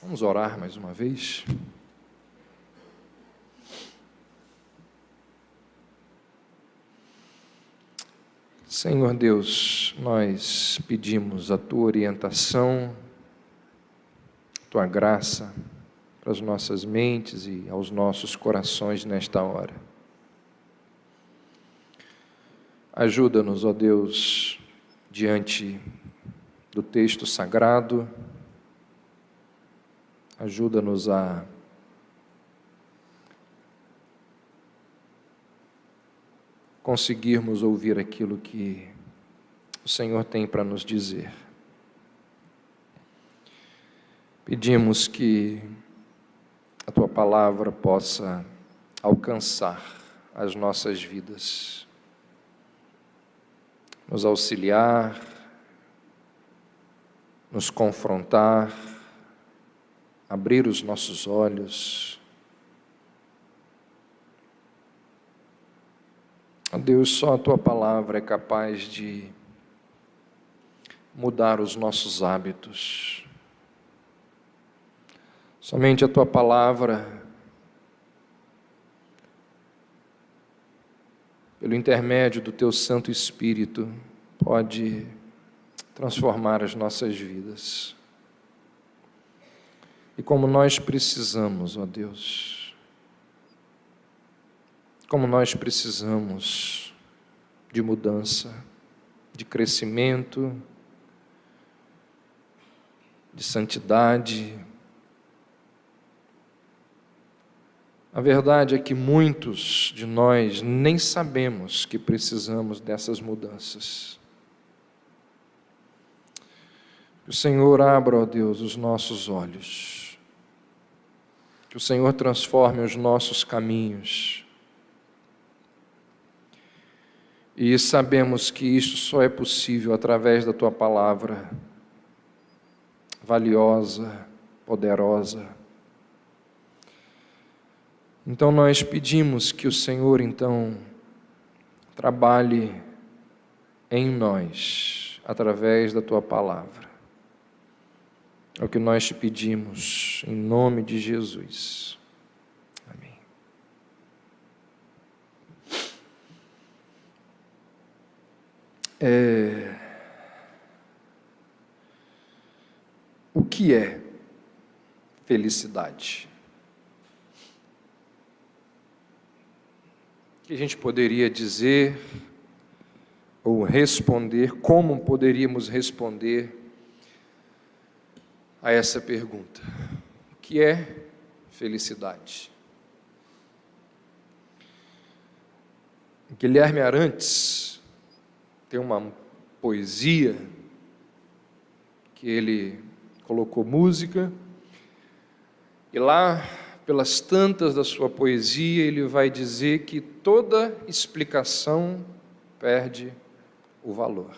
Vamos orar mais uma vez. Senhor Deus, nós pedimos a Tua orientação, a Tua graça para as nossas mentes e aos nossos corações nesta hora. Ajuda-nos, ó Deus, diante do texto sagrado. Ajuda-nos a conseguirmos ouvir aquilo que o Senhor tem para nos dizer. Pedimos que a Tua palavra possa alcançar as nossas vidas, nos auxiliar, nos confrontar, abrir os nossos olhos. Ó Deus, só a Tua palavra é capaz de mudar os nossos hábitos. Somente a Tua palavra, pelo intermédio do Teu Santo Espírito, pode transformar as nossas vidas. E como nós precisamos, ó Deus, como nós precisamos de mudança, de crescimento, de santidade. A verdade é que muitos de nós nem sabemos que precisamos dessas mudanças. Que o Senhor abra, ó Deus, os nossos olhos. Que o Senhor transforme os nossos caminhos. E sabemos que isso só é possível através da Tua palavra, valiosa, poderosa. Então nós pedimos que o Senhor, então, trabalhe em nós, através da Tua palavra. É o que nós te pedimos, em nome de Jesus. Amém. O que é felicidade? O que a gente poderia dizer ou responder, como poderíamos responder a essa pergunta? O que é felicidade? Guilherme Arantes tem uma poesia que ele colocou música, e lá, pelas tantas da sua poesia, ele vai dizer que toda explicação perde o valor.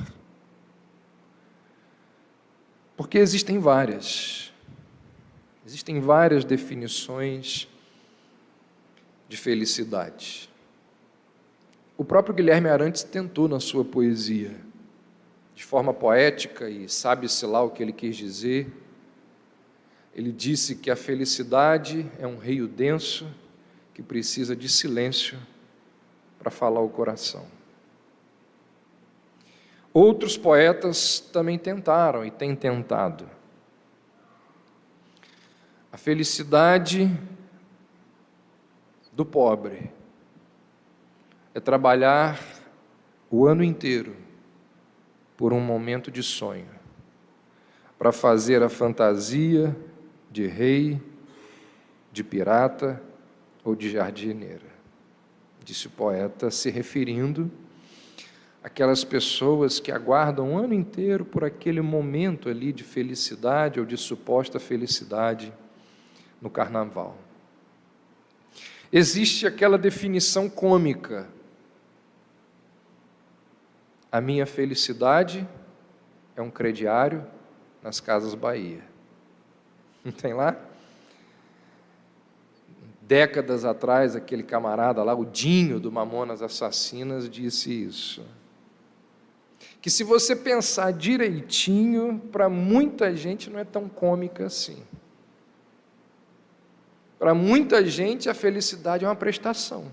Porque existem várias definições de felicidade. O próprio Guilherme Arantes tentou na sua poesia, de forma poética, e sabe-se lá o que ele quis dizer. Ele disse que a felicidade é um rio denso que precisa de silêncio para falar o coração. Outros poetas também tentaram e têm tentado. A felicidade do pobre é trabalhar o ano inteiro por um momento de sonho, para fazer a fantasia de rei, de pirata ou de jardineira, disse o poeta, se referindo àquelas pessoas que aguardam o ano inteiro por aquele momento ali de felicidade ou de suposta felicidade no carnaval. Existe aquela definição cômica: a minha felicidade é um crediário nas Casas Bahia. Não tem lá? Décadas atrás, aquele camarada lá, o Dinho do Mamonas Assassinas, disse isso. Que se você pensar direitinho, para muita gente não é tão cômica assim. Para muita gente, a felicidade é uma prestação,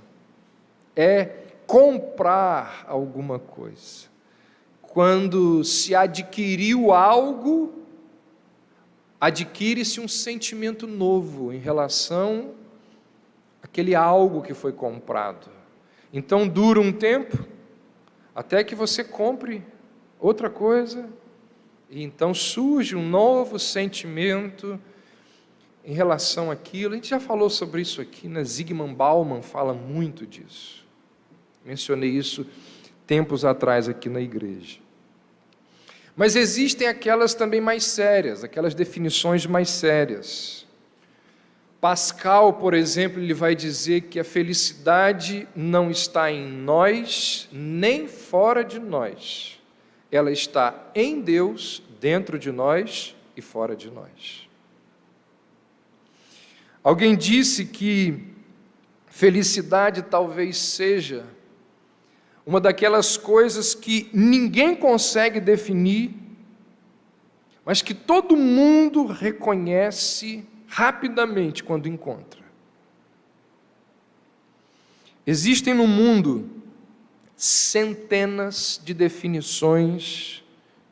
é comprar alguma coisa. Quando se adquiriu algo, adquire-se um sentimento novo em relação àquele algo que foi comprado. Então dura um tempo, até que você compre outra coisa, e então surge um novo sentimento em relação àquilo. A gente já falou sobre isso aqui, né? Zygmunt Bauman fala muito disso. Mencionei isso tempos atrás aqui na igreja. Mas existem aquelas também mais sérias, aquelas definições mais sérias. Pascal, por exemplo, ele vai dizer que a felicidade não está em nós, nem fora de nós. Ela está em Deus, dentro de nós e fora de nós. Alguém disse que felicidade talvez seja uma daquelas coisas que ninguém consegue definir, mas que todo mundo reconhece rapidamente quando encontra. Existem no mundo centenas de definições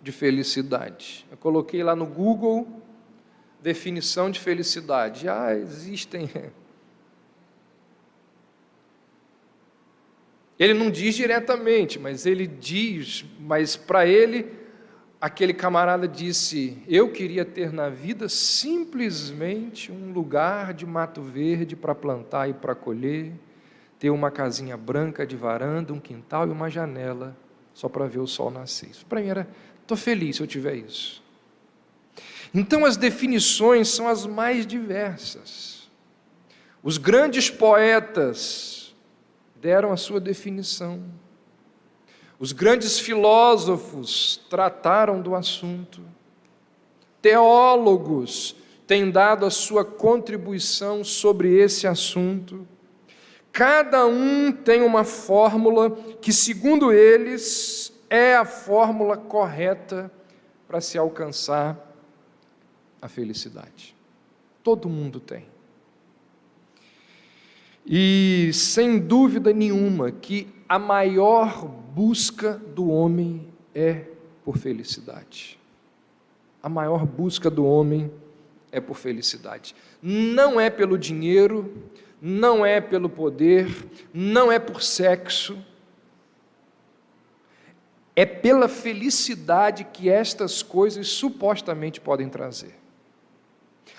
de felicidade. Eu coloquei lá no Google, definição de felicidade. Existem. Ele não diz diretamente, mas ele diz, mas para ele, aquele camarada disse: eu queria ter na vida simplesmente um lugar de mato verde para plantar e para colher, ter uma casinha branca de varanda, um quintal e uma janela, só para ver o sol nascer. Isso para mim era, estou feliz se eu tiver isso. Então as definições são as mais diversas. Os grandes poetas deram a sua definição. Os grandes filósofos trataram do assunto. Teólogos têm dado a sua contribuição sobre esse assunto. Cada um tem uma fórmula que, segundo eles, é a fórmula correta para se alcançar a felicidade. Todo mundo tem. E, sem dúvida nenhuma, que a maior busca do homem é por felicidade. A maior busca do homem é por felicidade. Não é pelo dinheiro, não é pelo poder, não é por sexo. É pela felicidade que estas coisas supostamente podem trazer.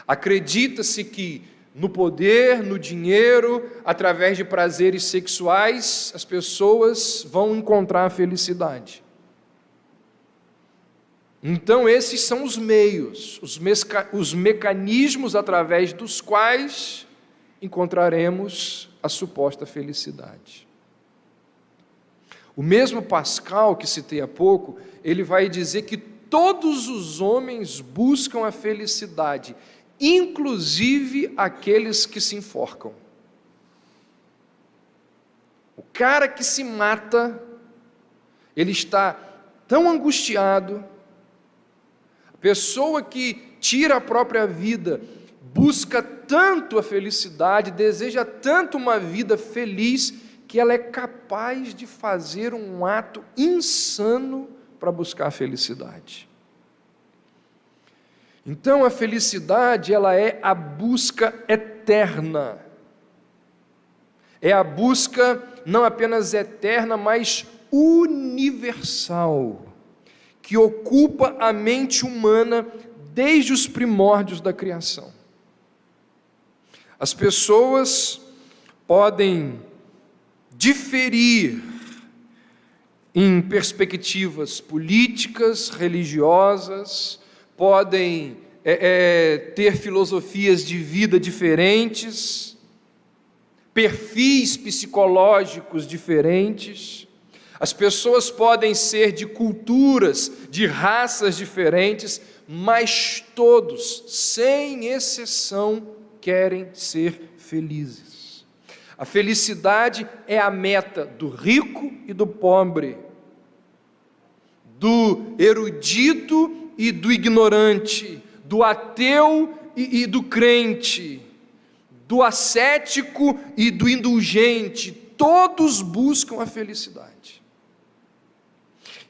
Acredita-se que no poder, no dinheiro, através de prazeres sexuais, as pessoas vão encontrar a felicidade. Então esses são os meios, os mecanismos através dos quais encontraremos a suposta felicidade. O mesmo Pascal, que citei há pouco, ele vai dizer que todos os homens buscam a felicidade, inclusive aqueles que se enforcam. O cara que se mata, ele está tão angustiado. A pessoa que tira a própria vida busca tanto a felicidade, deseja tanto uma vida feliz, que ela é capaz de fazer um ato insano para buscar a felicidade. Então a felicidade, ela é a busca eterna. É a busca não apenas eterna, mas universal, que ocupa a mente humana desde os primórdios da criação. As pessoas podem diferir em perspectivas políticas, religiosas, podem ter filosofias de vida diferentes, perfis psicológicos diferentes. As pessoas podem ser de culturas, de raças diferentes, mas todos, sem exceção, querem ser felizes. A felicidade é a meta do rico e do pobre, do erudito e do ignorante, do ateu e do crente, do ascético e do indulgente, todos buscam a felicidade.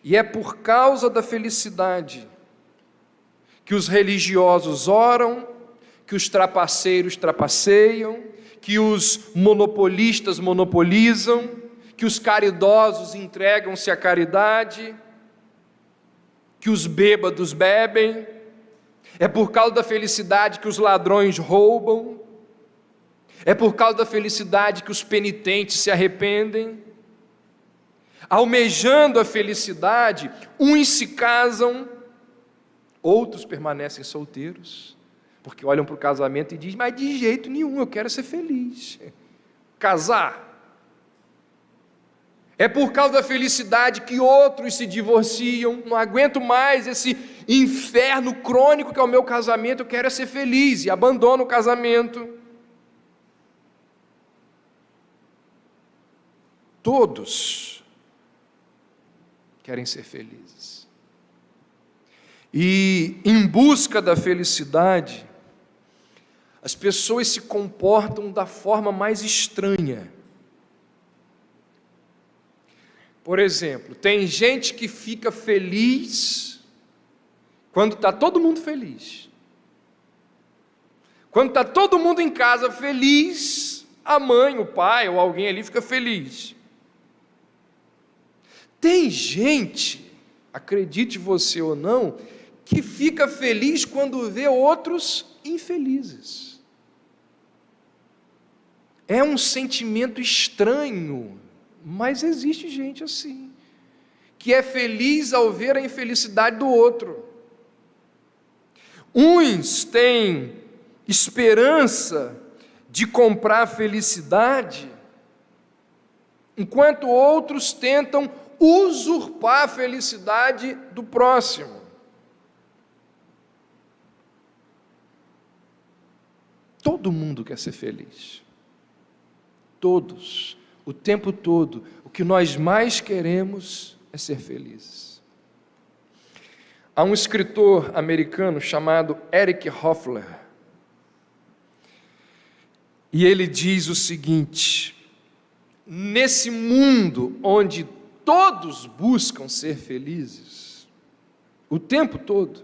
E é por causa da felicidade que os religiosos oram, que os trapaceiros trapaceiam, que os monopolistas monopolizam, que os caridosos entregam-se à caridade, que os bêbados bebem. É por causa da felicidade que os ladrões roubam. É por causa da felicidade que os penitentes se arrependem. Almejando a felicidade, uns se casam, outros permanecem solteiros, porque olham para o casamento e dizem: mas de jeito nenhum, eu quero ser feliz. Casar. É por causa da felicidade que outros se divorciam. Não aguento mais esse inferno crônico que é o meu casamento, eu quero ser feliz, e abandonam o casamento. Todos querem ser felizes. E em busca da felicidade, as pessoas se comportam da forma mais estranha. Por exemplo, tem gente que fica feliz quando está todo mundo feliz. Quando está todo mundo em casa feliz, a mãe, o pai ou alguém ali fica feliz. Tem gente, acredite você ou não, que fica feliz quando vê outros infelizes. É um sentimento estranho, mas existe gente assim, que é feliz ao ver a infelicidade do outro. Uns têm esperança de comprar felicidade, enquanto outros tentam usurpar a felicidade do próximo. Todo mundo quer ser feliz. Todos, o tempo todo. O que nós mais queremos é ser felizes. Há um escritor americano chamado Eric Hoffer, e ele diz o seguinte: nesse mundo onde todos buscam ser felizes, o tempo todo,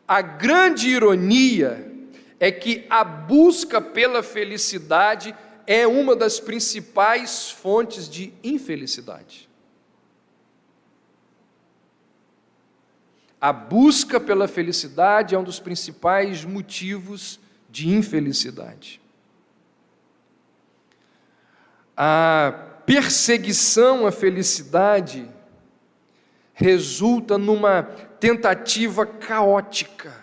a grande ironia é que a busca pela felicidade é uma das principais fontes de infelicidade. A busca pela felicidade é um dos principais motivos de infelicidade. A perseguição à felicidade resulta numa tentativa caótica,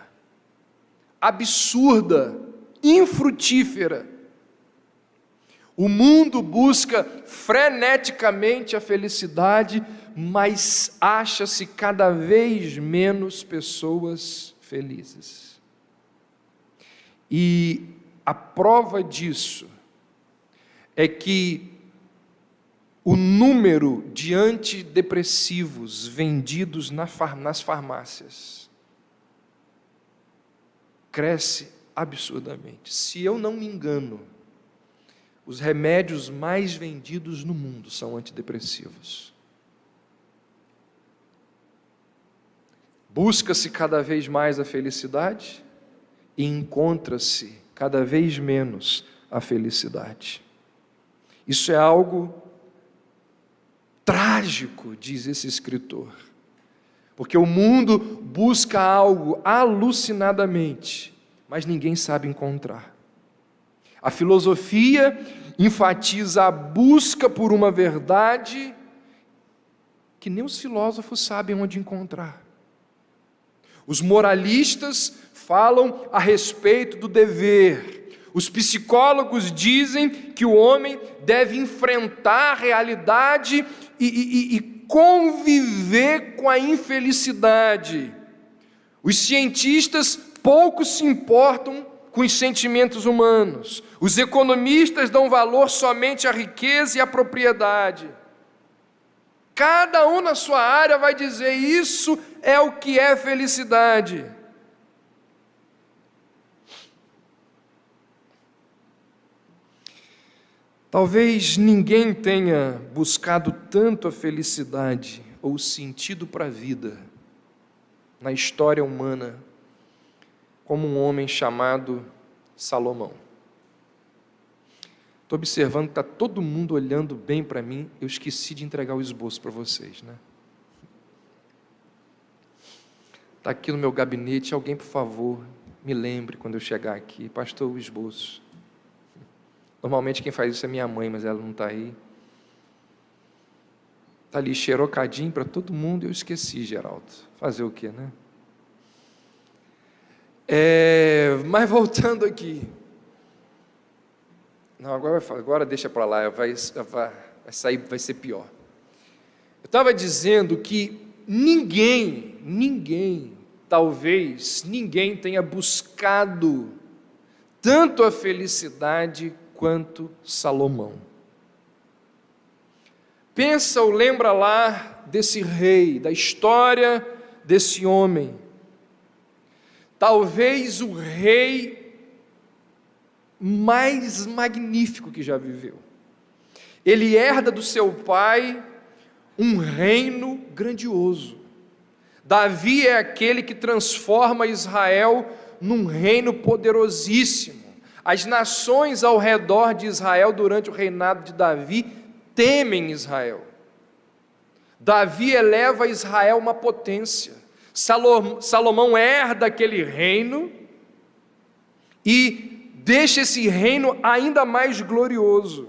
absurda, infrutífera. O mundo busca freneticamente a felicidade, mas acha-se cada vez menos pessoas felizes. E a prova disso é que o número de antidepressivos vendidos nas farmácias cresce absurdamente. Se eu não me engano, os remédios mais vendidos no mundo são antidepressivos. Busca-se cada vez mais a felicidade e encontra-se cada vez menos a felicidade. Isso é algo trágico, diz esse escritor, porque o mundo busca algo alucinadamente, mas ninguém sabe encontrar. A filosofia enfatiza a busca por uma verdade que nem os filósofos sabem onde encontrar. Os moralistas falam a respeito do dever. Os psicólogos dizem que o homem deve enfrentar a realidade e conviver com a infelicidade. Os cientistas pouco se importam com os sentimentos humanos. Os economistas dão valor somente à riqueza e à propriedade. Cada um na sua área vai dizer: isso é o que é felicidade. Talvez ninguém tenha buscado tanto a felicidade ou o sentido para a vida na história humana como um homem chamado Salomão. Estou observando que está todo mundo olhando bem para mim. Eu esqueci de entregar o esboço para vocês, né? Está aqui no meu gabinete. Alguém, por favor, me lembre quando eu chegar aqui. Pastor, o esboço. Normalmente quem faz isso é minha mãe, mas ela não está aí. Está ali xerocadinho para todo mundo. Eu esqueci, Geraldo. Fazer o quê, né? Mas voltando aqui. Não, agora deixa para lá, vai sair, vai ser pior. Eu estava dizendo que talvez ninguém tenha buscado tanto a felicidade quanto Salomão. Pensa ou lembra lá desse rei, da história desse homem. Talvez o rei mais magnífico que já viveu. Ele herda do seu pai um reino grandioso. Davi é aquele que transforma Israel num reino poderosíssimo. As nações ao redor de Israel durante o reinado de Davi temem Israel. Davi eleva Israel a uma potência. Salomão herda aquele reino e deixa esse reino ainda mais glorioso.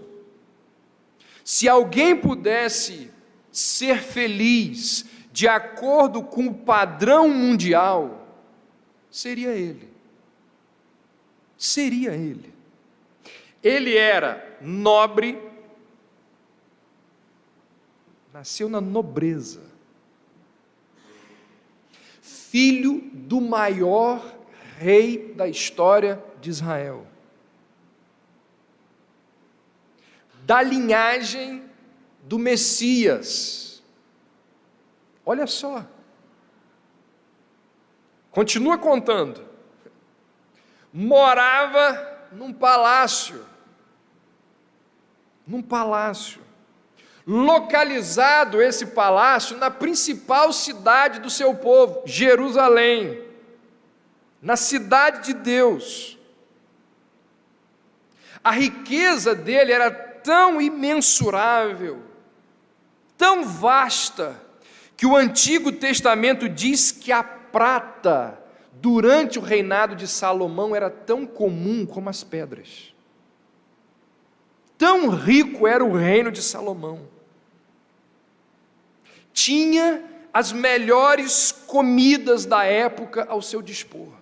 Se alguém pudesse ser feliz de acordo com o padrão mundial, seria ele. Seria ele. Ele era nobre, nasceu na nobreza, filho do maior rei da história de Israel, da linhagem do Messias. Olha só, continua contando. Morava num palácio, localizado esse palácio na principal cidade do seu povo, Jerusalém, na cidade de Deus. A riqueza dele era tão imensurável, tão vasta, que o Antigo Testamento diz que a prata, durante o reinado de Salomão, era tão comum como as pedras. Tão rico era o reino de Salomão. Tinha as melhores comidas da época ao seu dispor.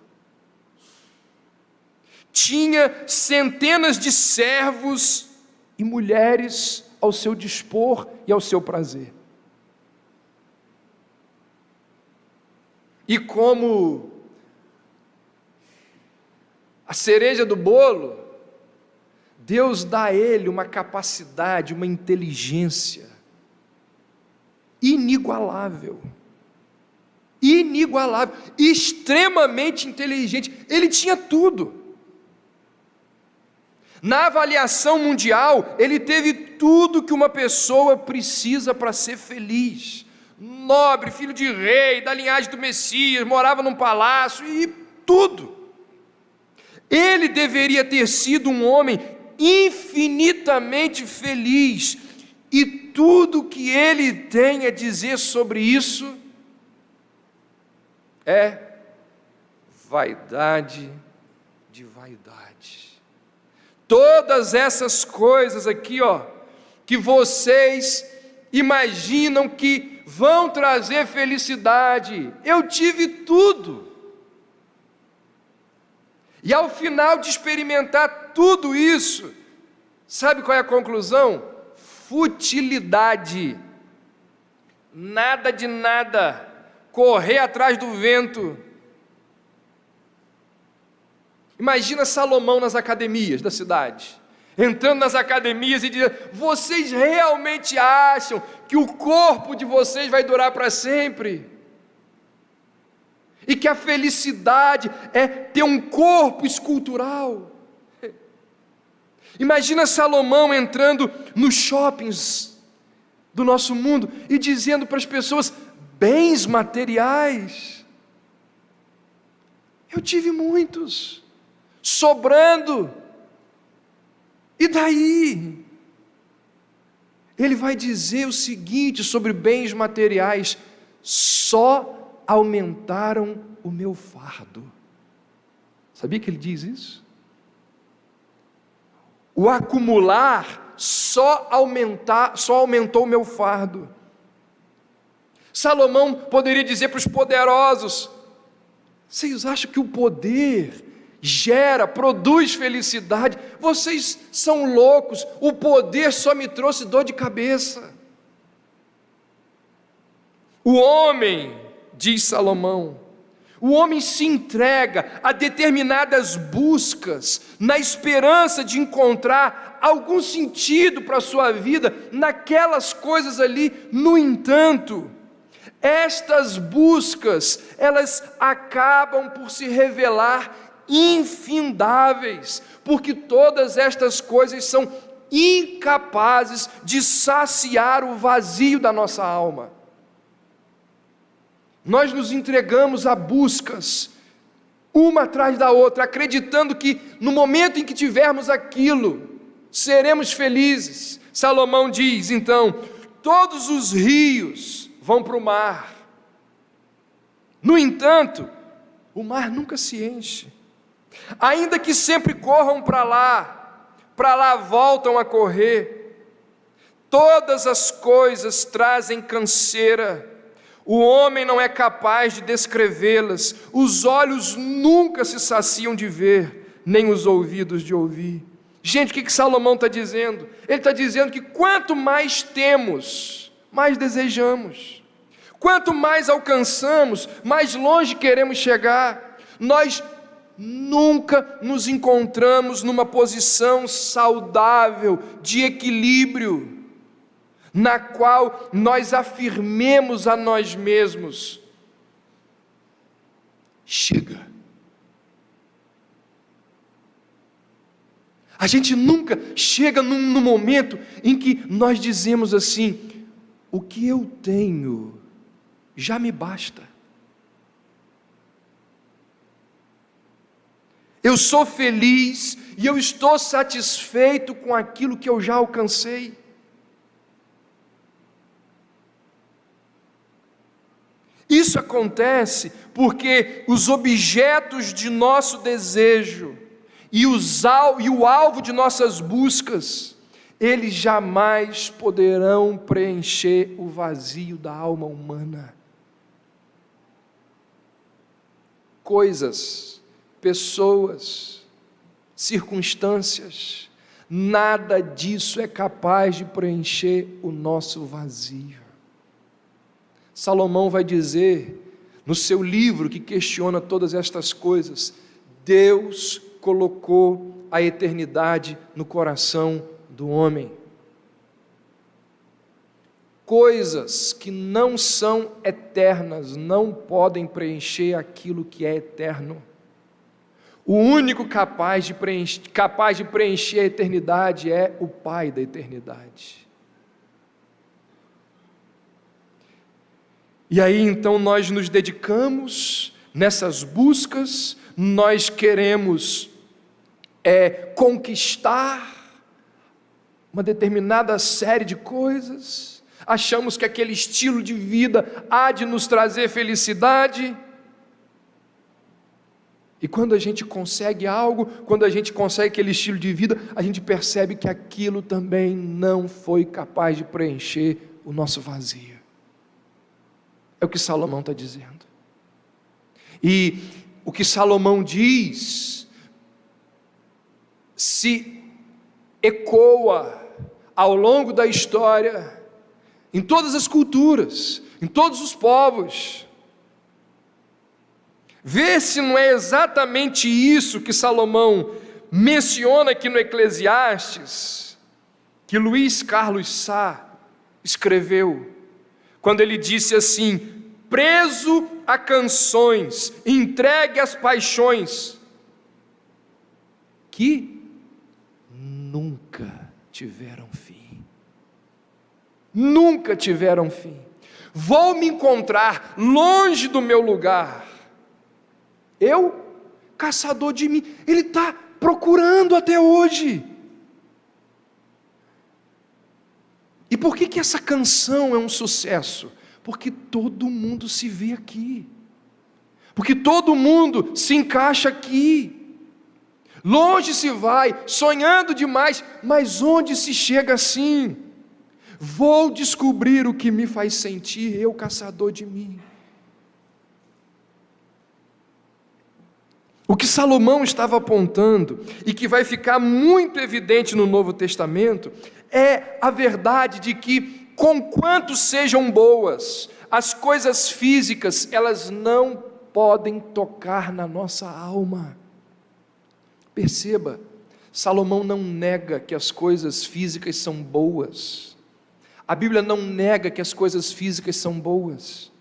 Tinha centenas de servos e mulheres ao seu dispor e ao seu prazer. E como a cereja do bolo, Deus dá a ele uma capacidade, uma inteligência inigualável, extremamente inteligente. Ele tinha tudo. Na avaliação mundial, ele teve tudo que uma pessoa precisa para ser feliz. Nobre, filho de rei, da linhagem do Messias, morava num palácio e tudo. Ele deveria ter sido um homem infinitamente feliz, e tudo que ele tem a dizer sobre isso é vaidade de vaidade. Todas essas coisas aqui, que vocês imaginam que vão trazer felicidade, eu tive tudo. E ao final de experimentar tudo isso, sabe qual é a conclusão? Futilidade. Nada de nada. Correr atrás do vento. Imagina Salomão nas academias da cidade, entrando nas academias e dizendo: vocês realmente acham que o corpo de vocês vai durar para sempre? E que a felicidade é ter um corpo escultural? Imagina Salomão entrando nos shoppings do nosso mundo e dizendo para as pessoas: bens materiais. Eu tive muitos, sobrando. E daí? Ele vai dizer o seguinte sobre bens materiais: só aumentaram o meu fardo. Sabia que ele diz isso? O acumular só aumentou o meu fardo. Salomão poderia dizer para os poderosos: vocês acham que o poder produz felicidade? Vocês são loucos, o poder só me trouxe dor de cabeça. O homem, diz Salomão, o homem se entrega a determinadas buscas, na esperança de encontrar algum sentido para a sua vida, naquelas coisas ali. No entanto, estas buscas, elas acabam por se revelar infindáveis, porque todas estas coisas são incapazes de saciar o vazio da nossa alma. Nós nos entregamos a buscas, uma atrás da outra, acreditando que no momento em que tivermos aquilo, seremos felizes. Salomão diz, então: todos os rios vão para o mar, no entanto, o mar nunca se enche. Ainda que sempre corram para lá voltam a correr. Todas as coisas trazem canseira, o homem não é capaz de descrevê-las, os olhos nunca se saciam de ver, nem os ouvidos de ouvir. Gente, o que Salomão está dizendo? Ele está dizendo que quanto mais temos, mais desejamos. Quanto mais alcançamos, mais longe queremos chegar. Nós nunca nos encontramos numa posição saudável, de equilíbrio, na qual nós afirmemos a nós mesmos: chega. A gente nunca chega num momento em que nós dizemos assim: o que eu tenho já me basta. Eu sou feliz e eu estou satisfeito com aquilo que eu já alcancei. Isso acontece porque os objetos de nosso desejo e o alvo de nossas buscas, eles jamais poderão preencher o vazio da alma humana. Coisas, pessoas, circunstâncias, nada disso é capaz de preencher o nosso vazio. Salomão vai dizer, no seu livro que questiona todas estas coisas: Deus colocou a eternidade no coração do homem. Coisas que não são eternas não podem preencher aquilo que é eterno. O único capaz de preencher a eternidade é o Pai da eternidade. E aí então nós nos dedicamos nessas buscas, nós queremos conquistar uma determinada série de coisas, achamos que aquele estilo de vida há de nos trazer felicidade. E quando a gente consegue algo, quando a gente consegue aquele estilo de vida, a gente percebe que aquilo também não foi capaz de preencher o nosso vazio. É o que Salomão está dizendo. E o que Salomão diz se ecoa ao longo da história, em todas as culturas, em todos os povos. Vê se não é exatamente isso que Salomão menciona aqui no Eclesiastes, que Luiz Carlos Sá escreveu, quando ele disse assim: preso a canções, entregue às paixões, que nunca tiveram fim. Nunca tiveram fim. Vou me encontrar longe do meu lugar. Eu, caçador de mim. Ele está procurando até hoje. E por que essa canção é um sucesso? Porque todo mundo se vê aqui. Porque todo mundo se encaixa aqui. Longe se vai, sonhando demais, mas onde se chega assim? Vou descobrir o que me faz sentir, eu, caçador de mim. O que Salomão estava apontando, e que vai ficar muito evidente no Novo Testamento, é a verdade de que, conquanto sejam boas, as coisas físicas, elas não podem tocar na nossa alma. Perceba, Salomão não nega que as coisas físicas são boas. A Bíblia não nega que as coisas físicas são boas.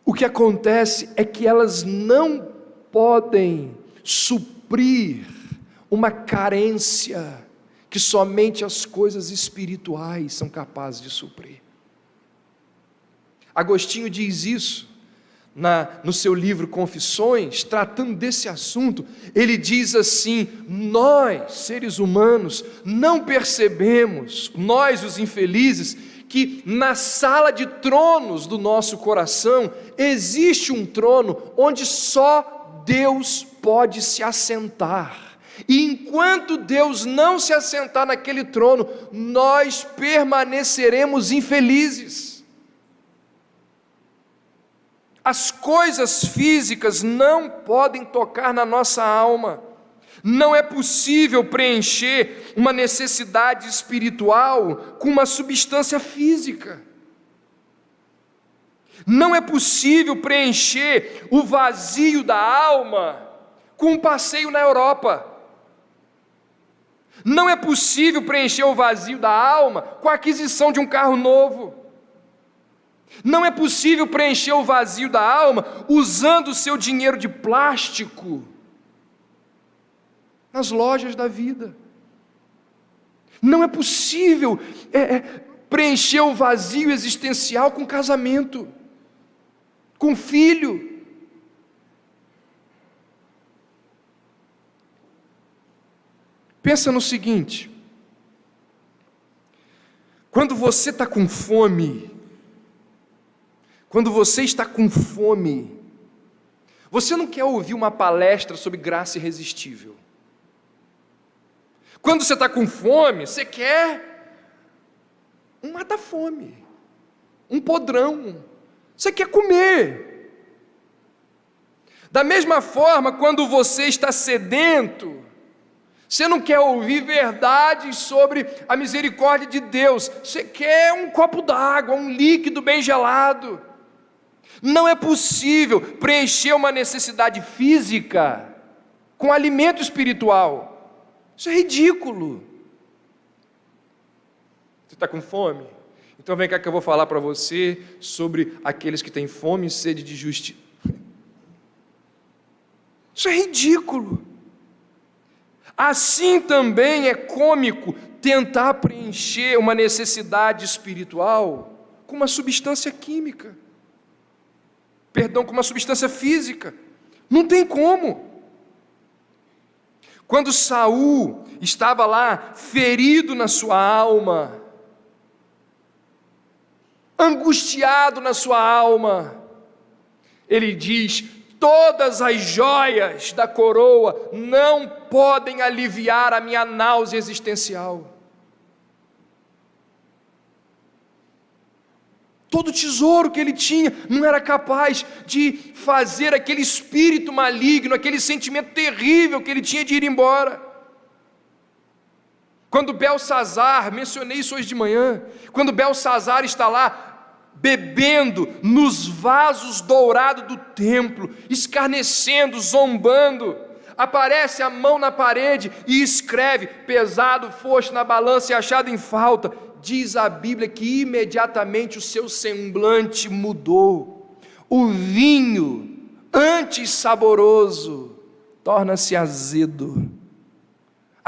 O que acontece é que elas não podem suprir uma carência que somente as coisas espirituais são capazes de suprir. Agostinho diz isso no seu livro Confissões, tratando desse assunto. Ele diz assim: nós, seres humanos, não percebemos, nós os infelizes, que na sala de tronos do nosso coração existe um trono onde só Deus pode se assentar. E enquanto Deus não se assentar naquele trono, nós permaneceremos infelizes. As coisas físicas não podem tocar na nossa alma. Não é possível preencher uma necessidade espiritual com uma substância física. Não é possível preencher o vazio da alma com um passeio na Europa. Não é possível preencher o vazio da alma com a aquisição de um carro novo. Não é possível preencher o vazio da alma usando o seu dinheiro de plástico nas lojas da vida. Não é possível preencher o vazio existencial com casamento, com filho. Pensa no seguinte: quando você está com fome, você não quer ouvir uma palestra sobre graça irresistível. Quando você está com fome, você quer um mata-fome, um podrão, você quer comer. Da mesma forma, quando você está sedento, você não quer ouvir verdades sobre a misericórdia de Deus, você quer um copo d'água, um líquido bem gelado. Não é possível preencher uma necessidade física com alimento espiritual. Isso é ridículo. Você está com fome? Então vem cá que eu vou falar para você sobre aqueles que têm fome e sede de justiça. Isso é ridículo. Assim também é cômico tentar preencher uma necessidade espiritual com uma substância química. Com uma substância física. Não tem como. Quando Saul estava lá, ferido na sua alma, angustiado na sua alma, ele diz: todas as joias da coroa não podem aliviar a minha náusea existencial. Todo o tesouro que ele tinha não era capaz de fazer aquele espírito maligno, aquele sentimento terrível que ele tinha de ir embora. Quando Belsazar, mencionei isso hoje de manhã, quando Belsazar está lá bebendo nos vasos dourados do templo, escarnecendo, zombando, aparece a mão na parede e escreve: pesado foste na balança e achado em falta. Diz a Bíblia que imediatamente o seu semblante mudou. O vinho, antes saboroso, torna-se azedo.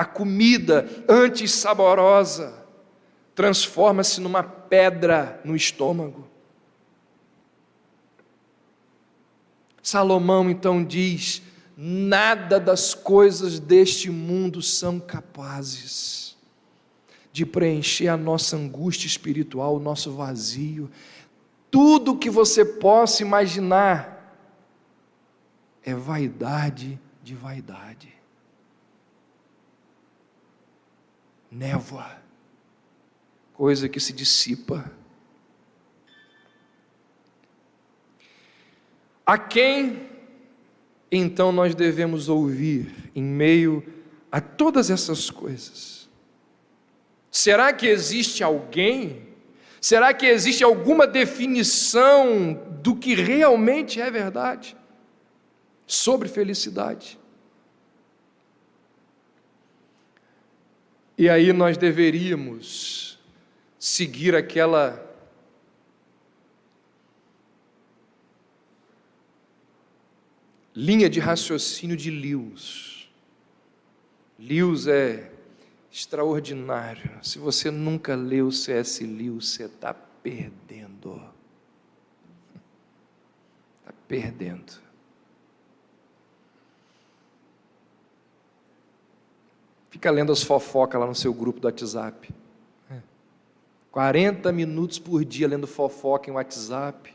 A comida, antes saborosa, transforma-se numa pedra no estômago. Salomão então diz: nada das coisas deste mundo são capazes de preencher a nossa angústia espiritual, o nosso vazio. Tudo que você possa imaginar é vaidade de vaidade. Névoa, coisa que se dissipa. A quem então nós devemos ouvir em meio a todas essas coisas? Será que existe alguém? Será que existe alguma definição do que realmente é verdade sobre felicidade? E aí nós deveríamos seguir aquela linha de raciocínio de Lewis. Lewis é extraordinário. Se você nunca leu C.S. Lewis, você está perdendo. Está perdendo. Fica lendo as fofocas lá no seu grupo do WhatsApp. 40 minutos por dia lendo fofoca em WhatsApp,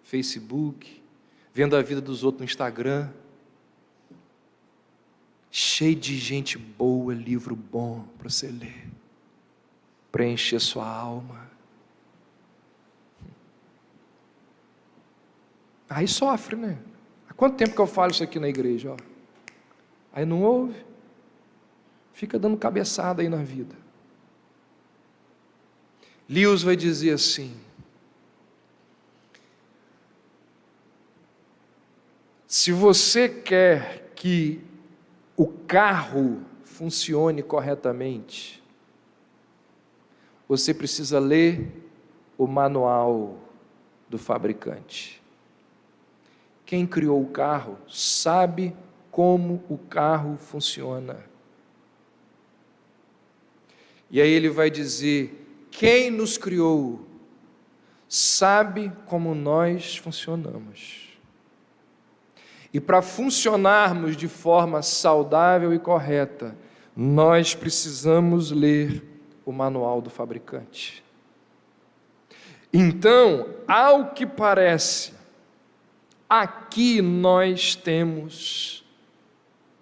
Facebook, vendo a vida dos outros no Instagram. Cheio de gente boa, livro bom para você ler, preencher sua alma. Aí sofre, né? Há quanto tempo que eu falo isso aqui na igreja? Ó? Aí não ouve, fica dando cabeçada aí na vida. Lewis vai dizer assim: se você quer que o carro funcione corretamente, você precisa ler o manual do fabricante. Quem criou o carro sabe como o carro funciona. E aí ele vai dizer: quem nos criou sabe como nós funcionamos. E para funcionarmos de forma saudável e correta, nós precisamos ler o manual do fabricante. Então, ao que parece, aqui nós temos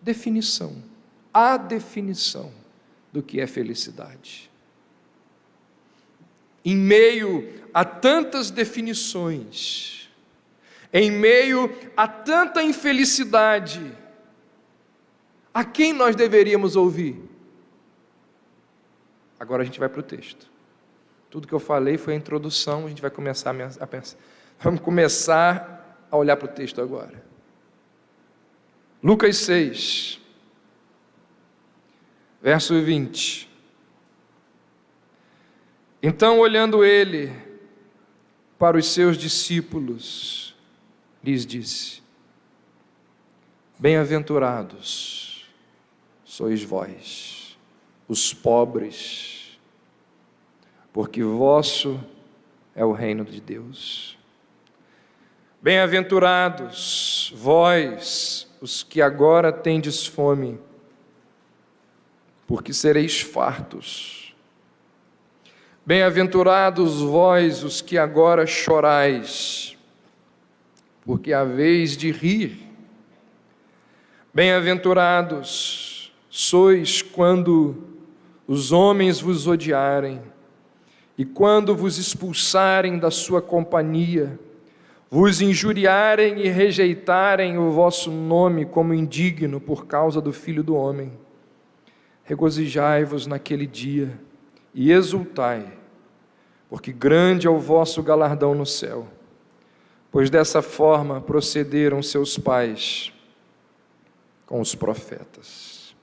definição, a definição do que é felicidade. Em meio a tantas definições, em meio a tanta infelicidade, a quem nós deveríamos ouvir? Agora a gente vai para o texto. Tudo que eu falei foi a introdução, a gente vai começar a pensar. Vamos começar a olhar para o texto agora. Lucas 6, verso 20. Então, olhando ele para os seus discípulos, lhes disse: bem-aventurados sois vós, os pobres, porque vosso é o reino de Deus. Bem-aventurados vós, os que agora tendes fome, porque sereis fartos. Bem-aventurados vós, os que agora chorais, porque haveis de rir. Bem-aventurados sois quando os homens vos odiarem, e quando vos expulsarem da sua companhia, vos injuriarem e rejeitarem o vosso nome como indigno por causa do Filho do Homem. Regozijai-vos naquele dia e exultai, porque grande é o vosso galardão no céu, pois dessa forma procederam seus pais com os profetas.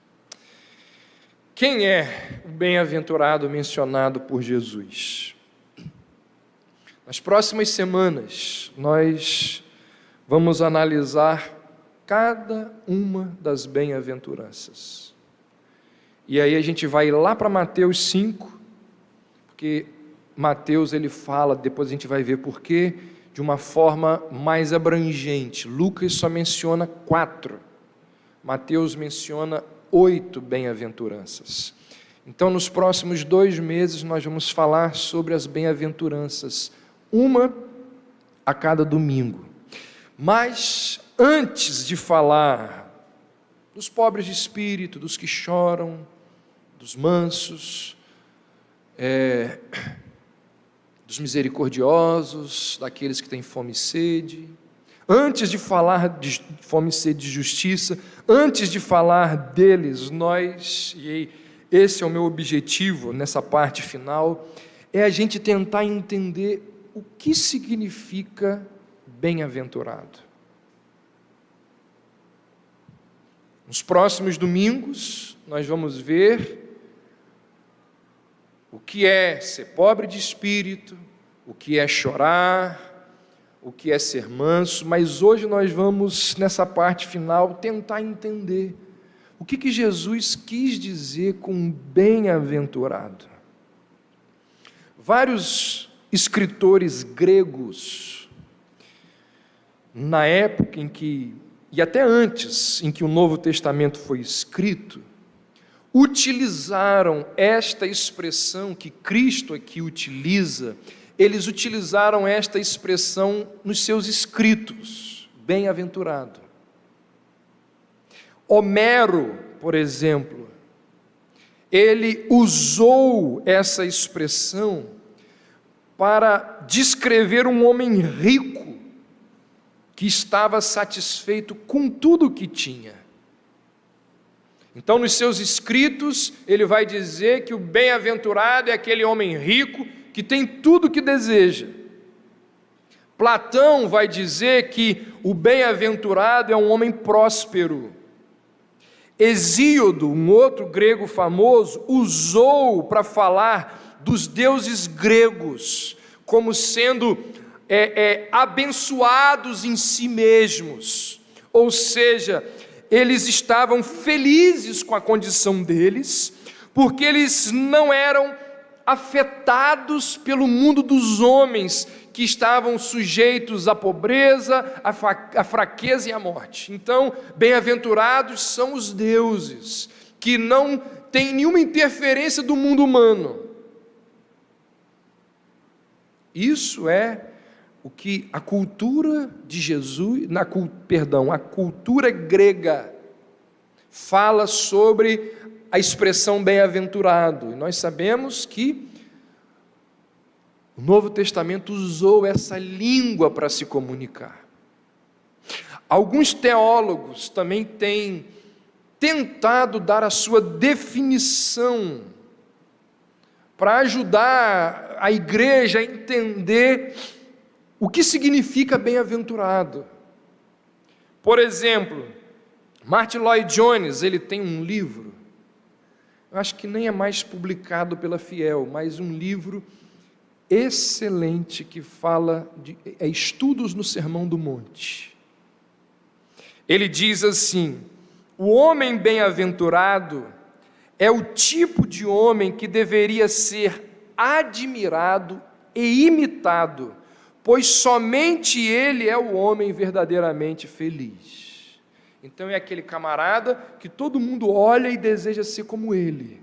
Quem é o bem-aventurado mencionado por Jesus? Nas próximas semanas, nós vamos analisar cada uma das bem-aventuranças. E aí a gente vai lá para Mateus 5, porque Mateus ele fala, depois a gente vai ver porquê, de uma forma mais abrangente. Lucas só menciona 4, Mateus menciona 8 bem-aventuranças. Então, nos próximos 2 meses, nós vamos falar sobre as bem-aventuranças, uma a cada domingo. Mas, antes de falar dos pobres de espírito, dos que choram, dos mansos, dos misericordiosos, daqueles que têm fome e sede, antes de falar de fome e sede de justiça, antes de falar deles, e esse é o meu objetivo nessa parte final, é a gente tentar entender o que significa bem-aventurado. Nos próximos domingos, nós vamos ver o que é ser pobre de espírito, o que é chorar, o que é ser manso, mas hoje nós vamos, nessa parte final, tentar entender o que Jesus quis dizer com bem-aventurado. Vários escritores gregos, na época em que, e até antes, em que o Novo Testamento foi escrito, utilizaram esta expressão que Cristo aqui utiliza, eles utilizaram esta expressão nos seus escritos, bem-aventurado. Homero, por exemplo, ele usou essa expressão para descrever um homem rico que estava satisfeito com tudo o que tinha. Então, nos seus escritos, ele vai dizer que o bem-aventurado é aquele homem rico que tem tudo o que deseja. Platão vai dizer que o bem-aventurado é um homem próspero. Hesíodo, um outro grego famoso, usou para falar dos deuses gregos como sendo abençoados em si mesmos, ou seja, eles estavam felizes com a condição deles, porque eles não eram afetados pelo mundo dos homens, que estavam sujeitos à pobreza, à fraqueza e à morte. Então, bem-aventurados são os deuses, que não têm nenhuma interferência do mundo humano. Isso é o que a cultura de Jesus, a cultura grega fala sobre a expressão bem-aventurado. E nós sabemos que o Novo Testamento usou essa língua para se comunicar. Alguns teólogos também têm tentado dar a sua definição para ajudar a igreja a entender o que significa bem-aventurado. Por exemplo, Martin Lloyd Jones, ele tem um livro, eu acho que nem é mais publicado pela Fiel, mas um livro excelente que fala de estudos no Sermão do Monte. Ele diz assim: o homem bem-aventurado é o tipo de homem que deveria ser admirado e imitado, pois somente ele é o homem verdadeiramente feliz. Então é aquele camarada que todo mundo olha e deseja ser como ele.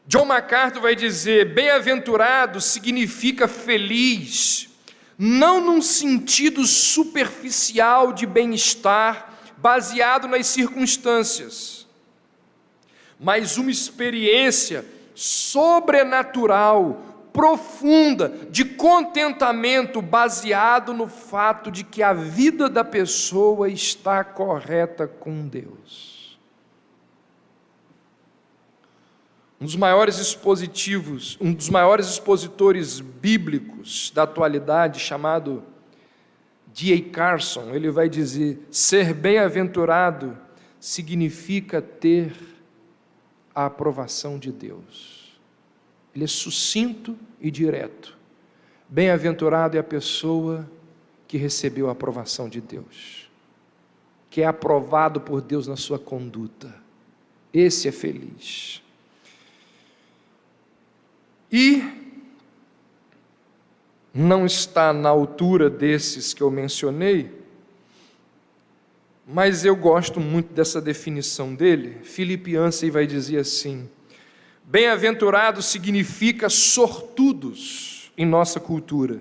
John MacArthur vai dizer: bem-aventurado significa feliz, não num sentido superficial de bem-estar, baseado nas circunstâncias, mas uma experiência sobrenatural, profunda, de contentamento, baseado no fato de que a vida da pessoa está correta com Deus. Um dos maiores expositores bíblicos da atualidade, chamado D.A. Carson, ele vai dizer: ser bem-aventurado significa ter a aprovação de Deus. Ele é sucinto e direto. Bem-aventurado é a pessoa que recebeu a aprovação de Deus, que é aprovado por Deus na sua conduta. Esse é feliz. E não está na altura desses que eu mencionei, mas eu gosto muito dessa definição dele. Philip Yancey vai dizer assim: bem-aventurado significa sortudos em nossa cultura,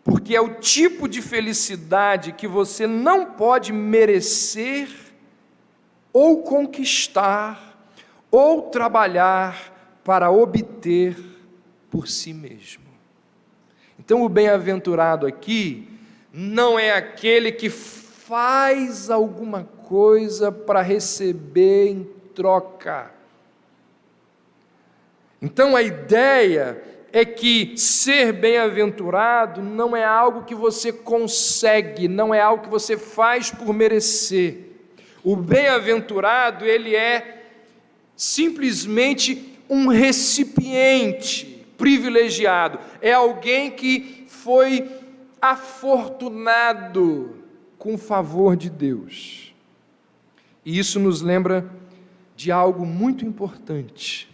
porque é o tipo de felicidade que você não pode merecer, ou conquistar, ou trabalhar para obter por si mesmo. Então, o bem-aventurado aqui não é aquele que faz alguma coisa para receber em troca. Então, a ideia é que ser bem-aventurado não é algo que você consegue, não é algo que você faz por merecer. O bem-aventurado, ele é simplesmente um recipiente privilegiado, é alguém que foi afortunado com o favor de Deus. E isso nos lembra de algo muito importante,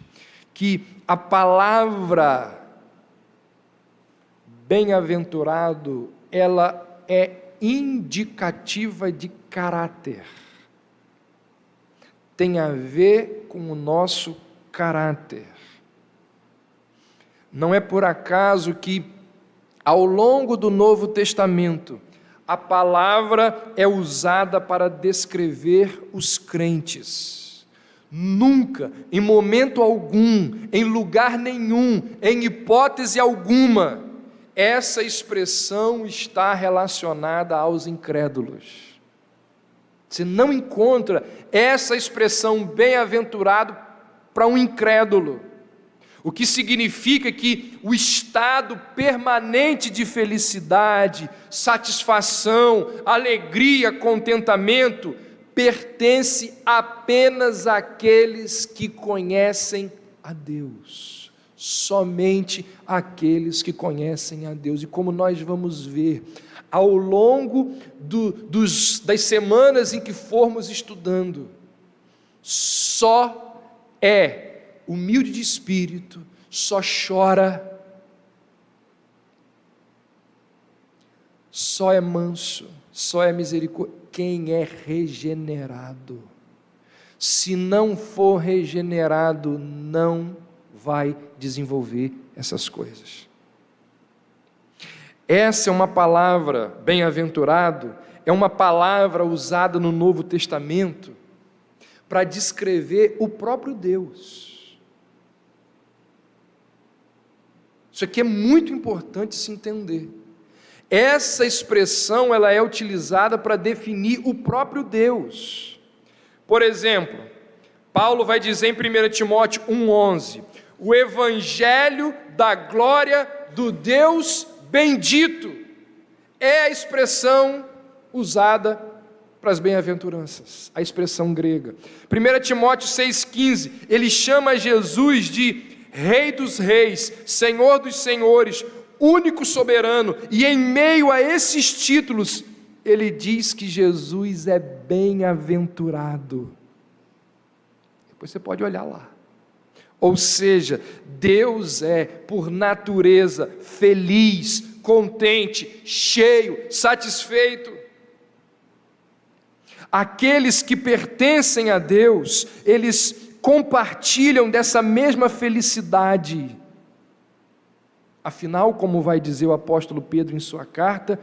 que a palavra bem-aventurado, ela é indicativa de caráter. Tem a ver com o nosso caráter. Não é por acaso que, ao longo do Novo Testamento, a palavra é usada para descrever os crentes. Nunca, em momento algum, em lugar nenhum, em hipótese alguma, essa expressão está relacionada aos incrédulos. Você não encontra essa expressão bem-aventurado para um incrédulo. O que significa que o estado permanente de felicidade, satisfação, alegria, contentamento, pertence apenas àqueles que conhecem a Deus. Somente àqueles que conhecem a Deus. E como nós vamos ver ao longo das semanas em que formos estudando, só é humilde de espírito, só chora, só é manso, só é misericórdia quem é regenerado. Se não for regenerado, não vai desenvolver essas coisas. Essa é uma palavra, bem-aventurado, é uma palavra usada no Novo Testamento para descrever o próprio Deus. Isso aqui é muito importante se entender. Essa expressão, ela é utilizada para definir o próprio Deus. Por exemplo, Paulo vai dizer em 1 Timóteo 1,11, o evangelho da glória do Deus bendito, é a expressão usada para as bem-aventuranças, a expressão grega. 1 Timóteo 6,15, ele chama Jesus de Rei dos reis, Senhor dos senhores, único soberano, e em meio a esses títulos, ele diz que Jesus é bem-aventurado. Depois você pode olhar lá. Ou seja, Deus é, por natureza, feliz, contente, cheio, satisfeito. Aqueles que pertencem a Deus, eles compartilham dessa mesma felicidade. Afinal, como vai dizer o apóstolo Pedro em sua carta,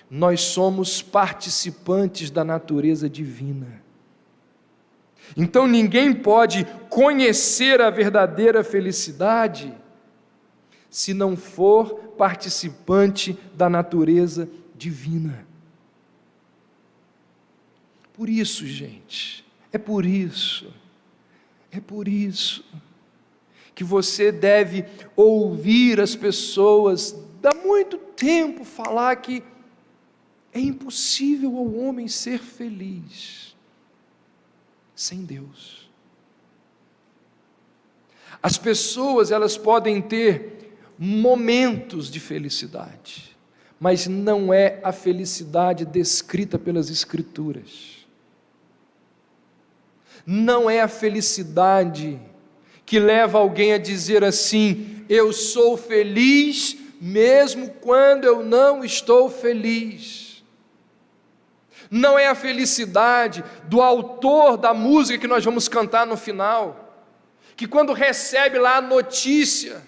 nós somos participantes da natureza divina. Então ninguém pode conhecer a verdadeira felicidade se não for participante da natureza divina. Por isso, gente, é por isso que você deve ouvir as pessoas há muito tempo falar que é impossível ao homem ser feliz sem Deus. As pessoas, elas podem ter momentos de felicidade, mas não é a felicidade descrita pelas Escrituras. Não é a felicidade que leva alguém a dizer assim: eu sou feliz mesmo quando eu não estou feliz. Não é a felicidade do autor da música que nós vamos cantar no final, que quando recebe lá a notícia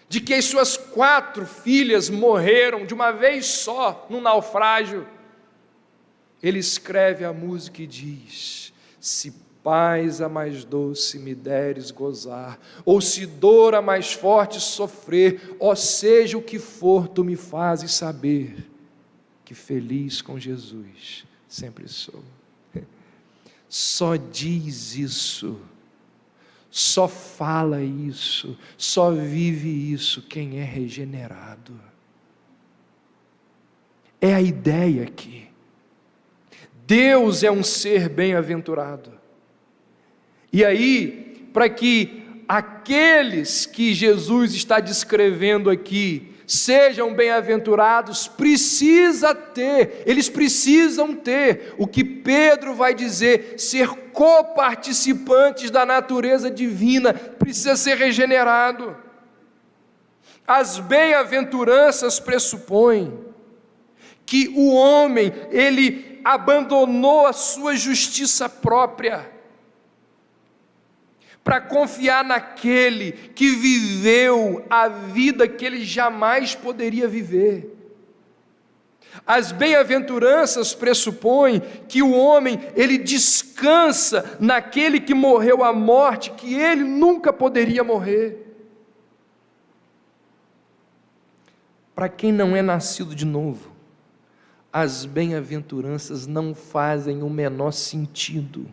de que as suas 4 filhas morreram de uma vez só, num naufrágio, ele escreve a música e diz: se paz a mais doce me deres gozar, ou se dor a mais forte sofrer, ó seja o que for, tu me fazes saber que feliz com Jesus sempre sou. Só diz isso, só fala isso, só vive isso quem é regenerado. É a ideia aqui. Deus é um ser bem-aventurado. E aí, para que aqueles que Jesus está descrevendo aqui sejam bem-aventurados, eles precisam ter o que Pedro vai dizer, ser coparticipantes da natureza divina, precisa ser regenerado. As bem-aventuranças pressupõem que o homem, ele abandonou a sua justiça própria, para confiar naquele que viveu a vida que ele jamais poderia viver. As bem-aventuranças pressupõem que o homem, ele descansa naquele que morreu a morte que ele nunca poderia morrer. Para quem não é nascido de novo, as bem-aventuranças não fazem o menor sentido.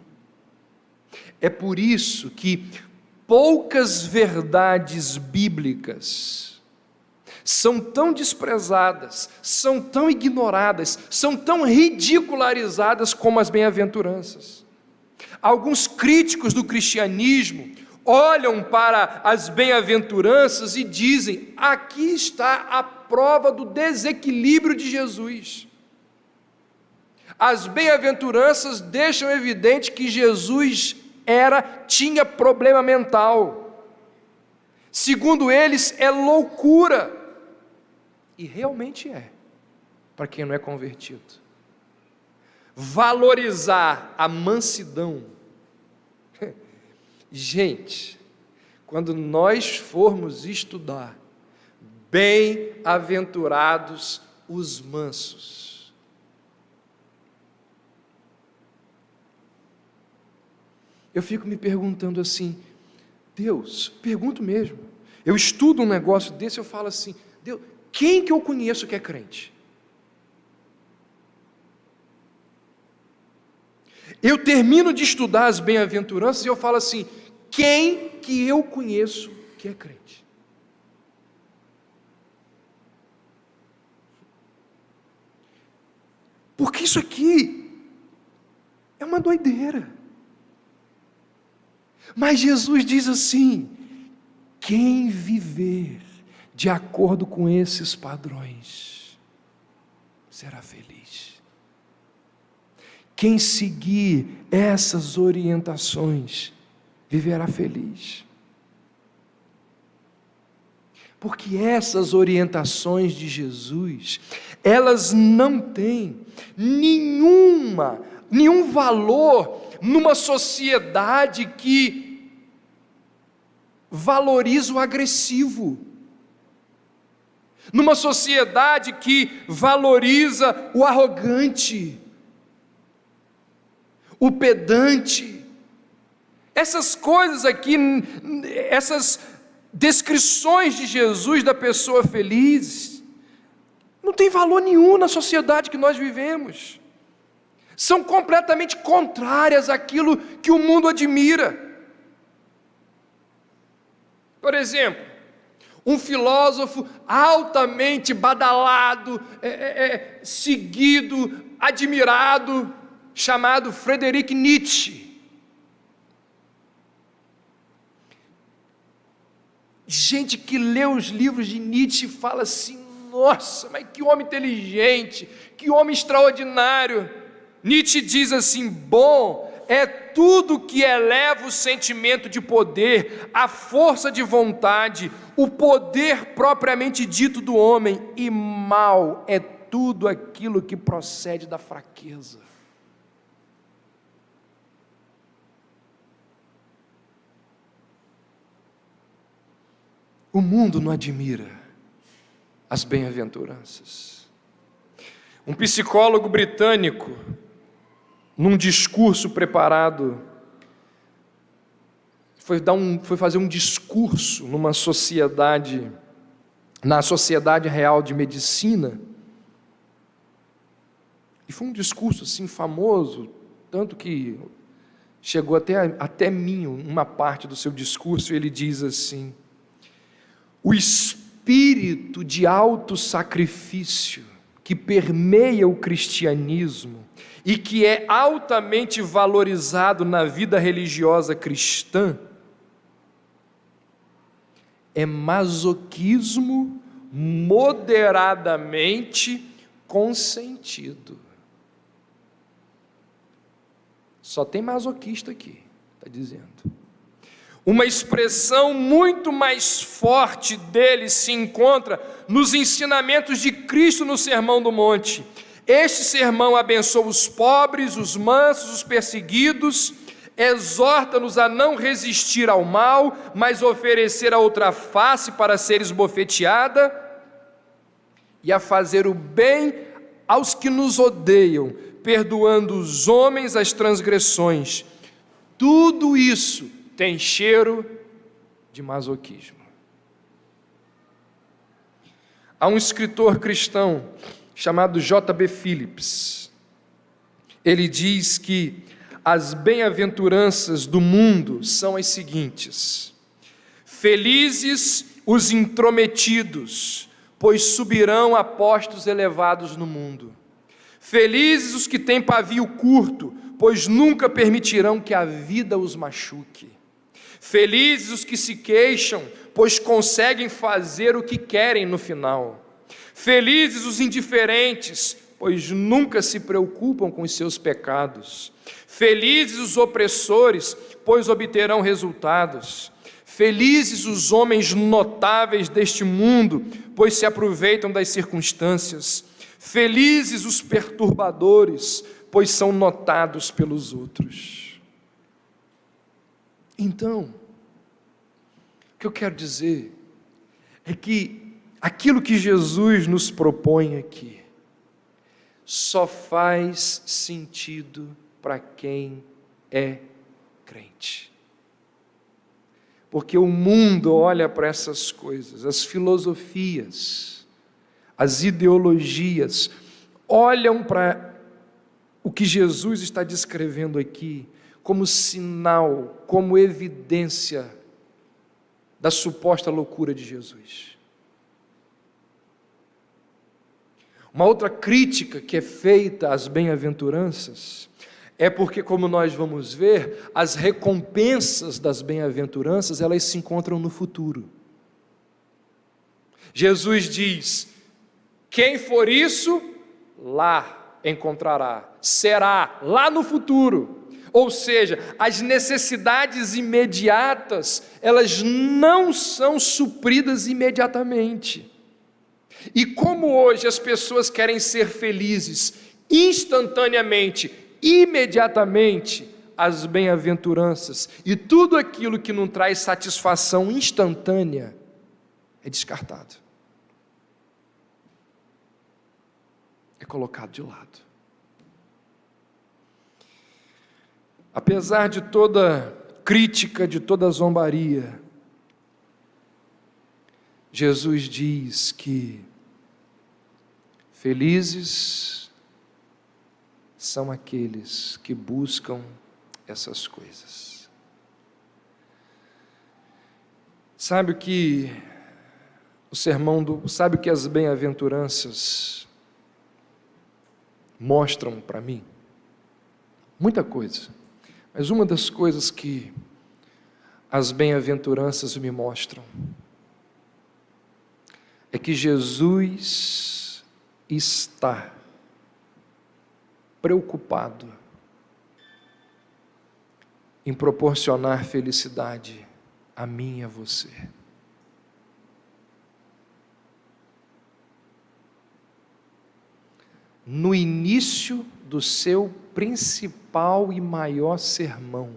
É por isso que poucas verdades bíblicas são tão desprezadas, são tão ignoradas, são tão ridicularizadas como as bem-aventuranças. Alguns críticos do cristianismo olham para as bem-aventuranças e dizem: aqui está a prova do desequilíbrio de Jesus. As bem-aventuranças deixam evidente que Jesus tinha problema mental. Segundo eles, é loucura. E realmente é, para quem não é convertido. Valorizar a mansidão. Gente, quando nós formos estudar, bem-aventurados os mansos. Eu fico me perguntando assim, Deus, pergunto mesmo, eu estudo um negócio desse, eu falo assim, Deus, quem que eu conheço que é crente? Eu termino de estudar as bem-aventuranças e eu falo assim, quem que eu conheço que é crente? Porque isso aqui é uma doideira. Mas Jesus diz assim, quem viver de acordo com esses padrões, será feliz. Quem seguir essas orientações, viverá feliz. Porque essas orientações de Jesus, elas não têm nenhum valor numa sociedade que valoriza o agressivo, numa sociedade que valoriza o arrogante, o pedante. Essas coisas aqui, essas descrições de Jesus da pessoa feliz, não tem valor nenhum na sociedade que nós vivemos. São completamente contrárias àquilo que o mundo admira. Por exemplo, um filósofo altamente badalado, seguido, admirado, chamado Friedrich Nietzsche. Gente que lê os livros de Nietzsche fala assim, nossa, mas que homem inteligente, que homem extraordinário. Nietzsche diz assim, bom é tudo que eleva o sentimento de poder, a força de vontade, o poder propriamente dito do homem, e mal é tudo aquilo que procede da fraqueza. O mundo não admira as bem-aventuranças. Um psicólogo britânico, num discurso preparado, foi fazer um discurso na Sociedade Real de Medicina, e foi um discurso assim famoso, tanto que chegou até mim uma parte do seu discurso, e ele diz assim: o espírito de autossacrifício que permeia o cristianismo e que é altamente valorizado na vida religiosa cristã é masoquismo moderadamente consentido. Só tem masoquista aqui, está dizendo. Uma expressão muito mais forte dele se encontra nos ensinamentos de Cristo no Sermão do Monte. Este sermão abençoa os pobres, os mansos, os perseguidos, exorta-nos a não resistir ao mal, mas oferecer a outra face para ser esbofeteada, e a fazer o bem aos que nos odeiam, perdoando os homens as transgressões. Tudo isso tem cheiro de masoquismo. Há um escritor cristão chamado J.B. Phillips. Ele diz que as bem-aventuranças do mundo são as seguintes: felizes os intrometidos, pois subirão a postos elevados no mundo. Felizes os que têm pavio curto, pois nunca permitirão que a vida os machuque. Felizes os que se queixam, pois conseguem fazer o que querem no final. Felizes os indiferentes, pois nunca se preocupam com os seus pecados. Felizes os opressores, pois obterão resultados. Felizes os homens notáveis deste mundo, pois se aproveitam das circunstâncias. Felizes os perturbadores, pois são notados pelos outros. Então, o que eu quero dizer é que aquilo que Jesus nos propõe aqui só faz sentido para quem é crente. Porque o mundo olha para essas coisas, as filosofias, as ideologias, olham para o que Jesus está descrevendo aqui como sinal, como evidência da suposta loucura de Jesus. Uma outra crítica que é feita às bem-aventuranças é porque, como nós vamos ver, as recompensas das bem-aventuranças, elas se encontram no futuro. Jesus diz: quem for isso, lá encontrará, será lá no futuro. Ou seja, as necessidades imediatas, elas não são supridas imediatamente. E como hoje as pessoas querem ser felizes instantaneamente, imediatamente, as bem-aventuranças e tudo aquilo que não traz satisfação instantânea é descartado, é colocado de lado. Apesar de toda crítica, de toda zombaria, Jesus diz que felizes são aqueles que buscam essas coisas. Sabe o que sabe o que as bem-aventuranças mostram para mim? Muita coisa. Mas uma das coisas que as bem-aventuranças me mostram é que Jesus está preocupado em proporcionar felicidade a mim e a você. No início do seu principal e maior sermão,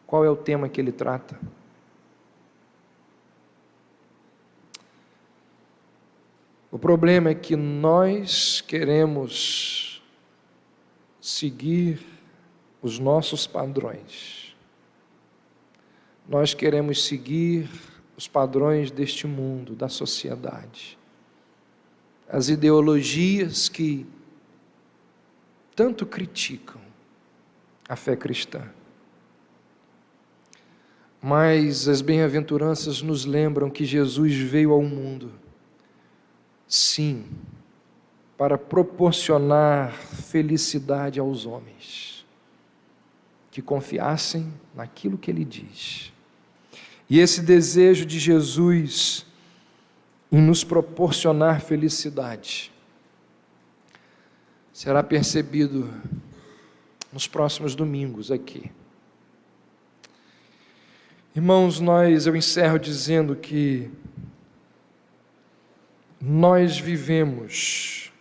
qual é o tema que ele trata? O problema é que nós queremos seguir os nossos padrões. Nós queremos seguir os padrões deste mundo, da sociedade. As ideologias que tanto criticam a fé cristã. Mas as bem-aventuranças nos lembram que Jesus veio ao mundo, sim, para proporcionar felicidade aos homens, que confiassem naquilo que Ele diz. E esse desejo de Jesus em nos proporcionar felicidade será percebido nos próximos domingos aqui. Irmãos, eu encerro dizendo que nós vivemos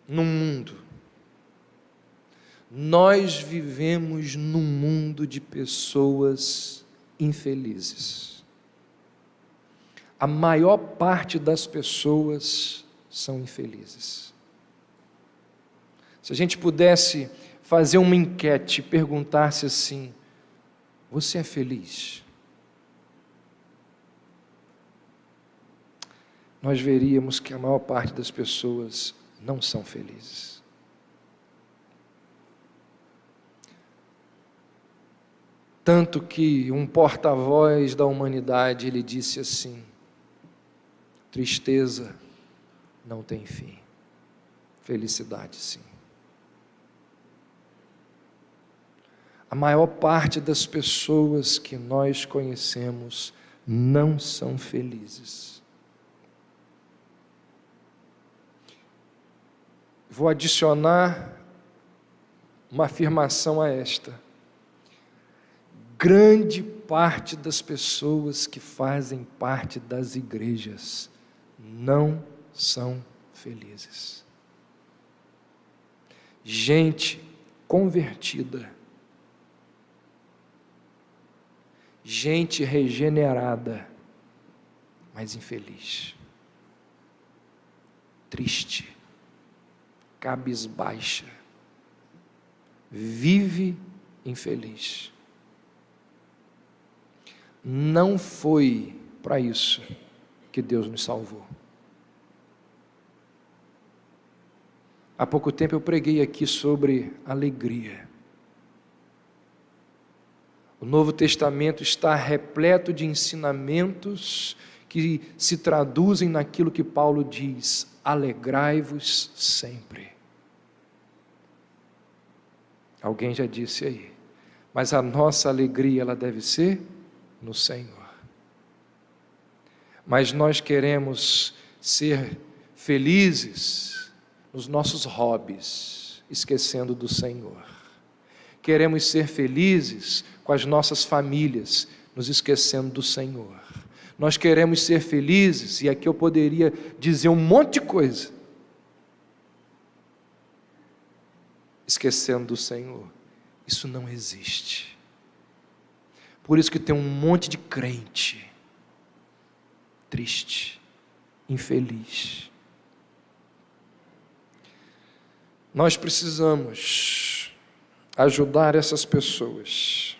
num mundo de pessoas infelizes. A maior parte das pessoas são infelizes. Se a gente pudesse fazer uma enquete, perguntar-se assim: você é feliz? Nós veríamos que a maior parte das pessoas não são felizes. Tanto que um porta-voz da humanidade, ele disse assim: tristeza não tem fim, felicidade sim. A maior parte das pessoas que nós conhecemos não são felizes. Vou adicionar uma afirmação a esta: grande parte das pessoas que fazem parte das igrejas não são felizes. Gente convertida, gente regenerada, mas infeliz, triste, cabisbaixa, vive infeliz. Não foi para isso que Deus nos salvou. Há pouco tempo eu preguei aqui sobre alegria. O Novo Testamento está repleto de ensinamentos que se traduzem naquilo que Paulo diz: alegrai-vos sempre. Alguém já disse aí, mas a nossa alegria ela deve ser no Senhor. Mas nós queremos ser felizes nos nossos hobbies, esquecendo do Senhor. Queremos ser felizes com as nossas famílias, nos esquecendo do Senhor. Nós queremos ser felizes, e aqui eu poderia dizer um monte de coisa, esquecendo do Senhor. Isso não existe. Por isso que tem um monte de crente triste, infeliz. Nós precisamos ajudar essas pessoas.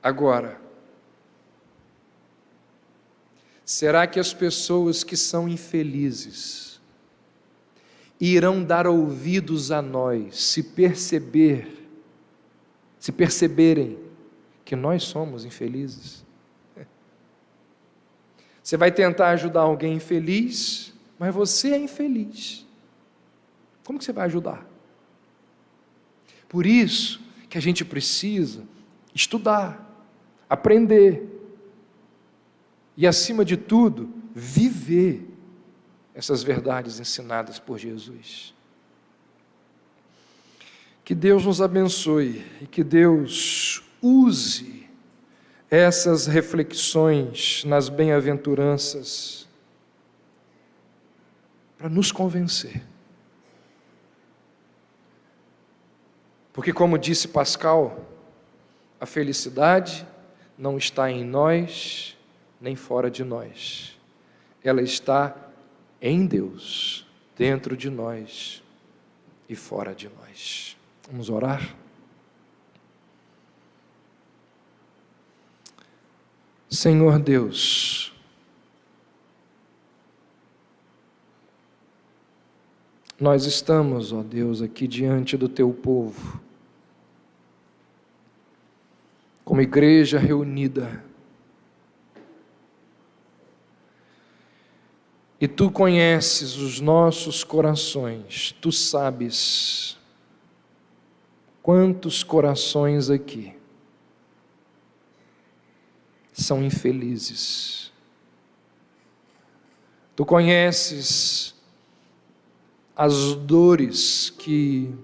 Agora, será que as pessoas que são infelizes irão dar ouvidos a nós se perceberem que nós somos infelizes? Você vai tentar ajudar alguém infeliz, mas você é infeliz. Como que você vai ajudar? Por isso que a gente precisa estudar, aprender e, acima de tudo, viver essas verdades ensinadas por Jesus. Que Deus nos abençoe e que Deus use essas reflexões nas bem-aventuranças para nos convencer. Porque, como disse Pascal, a felicidade não está em nós, nem fora de nós. Ela está em Deus, dentro de nós e fora de nós. Vamos orar? Senhor Deus, nós estamos, ó Deus, aqui diante do Teu povo, como igreja reunida, e Tu conheces os nossos corações, Tu sabes quantos corações aqui são infelizes. Tu conheces as dores que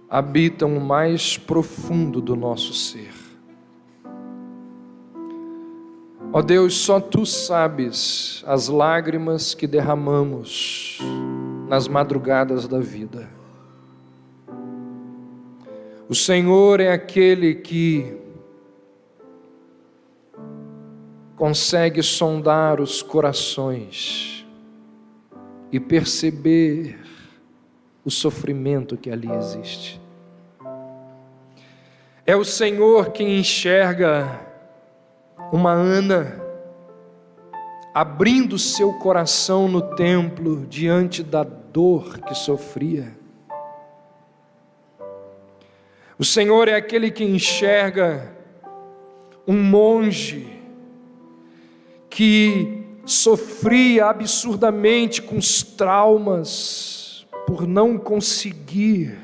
habitam o mais profundo do nosso ser. Ó Deus, só Tu sabes as lágrimas que derramamos nas madrugadas da vida. O Senhor é aquele que consegue sondar os corações e perceber o sofrimento que ali existe. É o Senhor quem enxerga uma Ana abrindo seu coração no templo diante da dor que sofria. O Senhor é aquele que enxerga um monge que sofria absurdamente com os traumas por não conseguir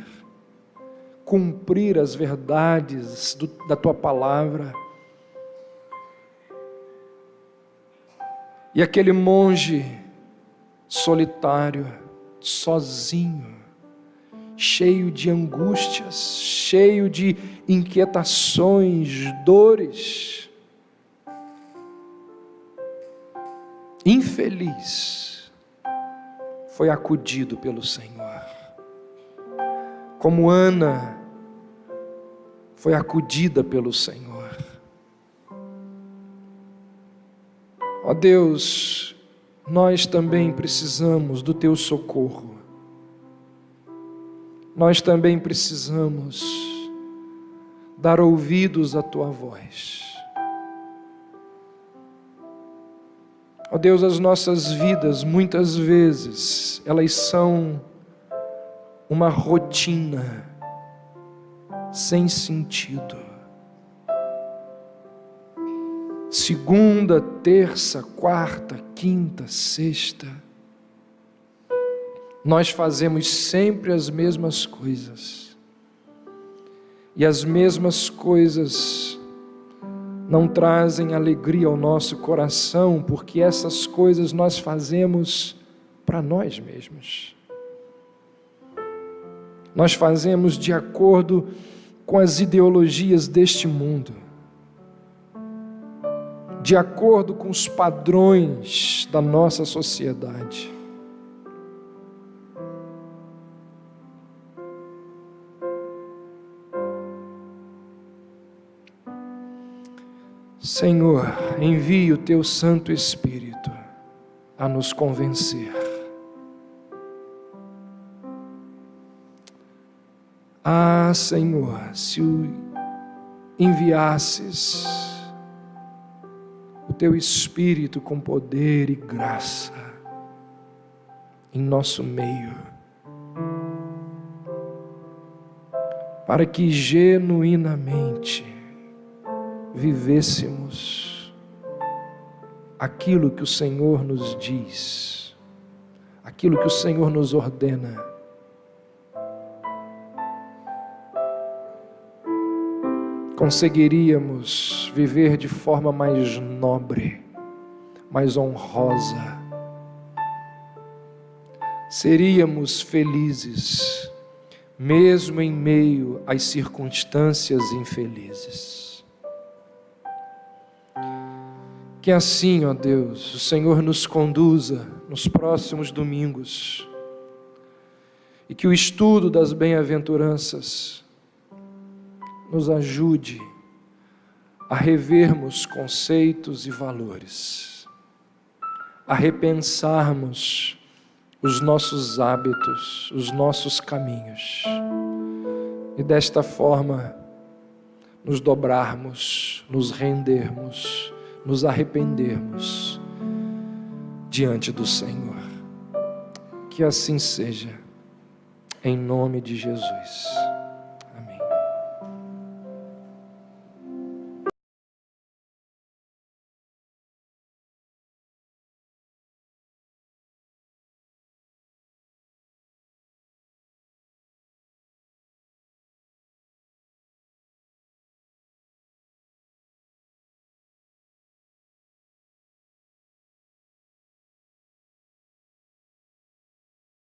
cumprir as verdades da Tua palavra. E aquele monge solitário, sozinho, cheio de angústias, cheio de inquietações, dores, infeliz, foi acudido pelo Senhor. Como Ana foi acudida pelo Senhor. Ó Deus, nós também precisamos do Teu socorro. Nós também precisamos dar ouvidos à Tua voz. Ó Deus, as nossas vidas, muitas vezes, elas são uma rotina sem sentido. Segunda, terça, quarta, quinta, sexta, nós fazemos sempre as mesmas coisas. E as mesmas coisas não trazem alegria ao nosso coração, porque essas coisas nós fazemos para nós mesmos. Nós fazemos de acordo com as ideologias deste mundo, de acordo com os padrões da nossa sociedade. Senhor, envie o Teu Santo Espírito a nos convencer. Ah, Senhor, se o enviasses o Teu Espírito com poder e graça em nosso meio, para que genuinamente vivêssemos aquilo que o Senhor nos diz, aquilo que o Senhor nos ordena. conseguiríamos viver de forma mais nobre, mais honrosa. Seríamos felizes, mesmo em meio às circunstâncias infelizes. Que assim, ó Deus, o Senhor nos conduza nos próximos domingos e que o estudo das bem-aventuranças nos ajude a revermos conceitos e valores, a repensarmos os nossos hábitos, os nossos caminhos, e desta forma nos dobrarmos, nos rendermos, nos arrependermos diante do Senhor. Que assim seja, em nome de Jesus.